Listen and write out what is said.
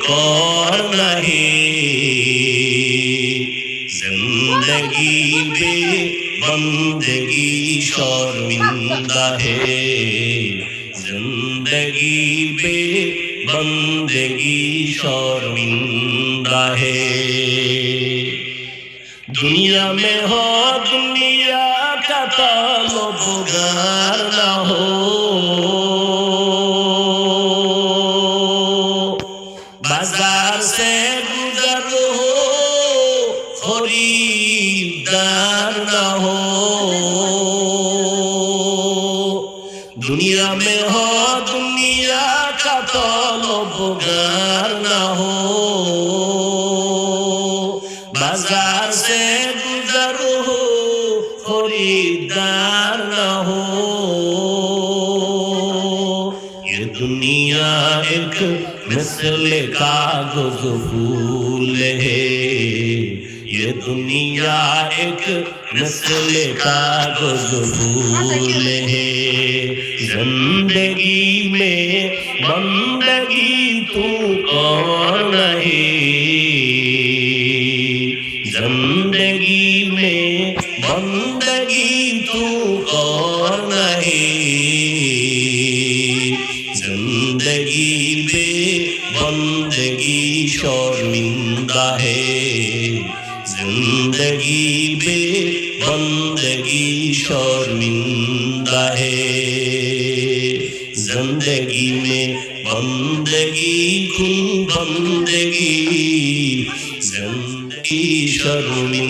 करना है जिंदगी बे बंदगी शर्मिंदा है जिंदगी बे बंदगी शर्मिंदा है दुनिया में हो दुनिया का तलबगार ना हो बाजार से गुजर हो खरीदार ना हो दुनिया में हो दुनिया का तलबगार ना हो बाजार से गुजर हो खरीदार ना हो ये दुनिया एक मिसले कागज फूल है ये दुनिया एक मिसले कागज फूल है जिंदगी में बंदगी तू कौन है जिंदगी में बंदगी तू कौन है जिंदगी बे बंदगी शर्मिंदा है जिंदगी बे बंदगी शर्मिंदा है जिंदगी में बंदगी खुद बंदगी जिंदगी शर्मिंदा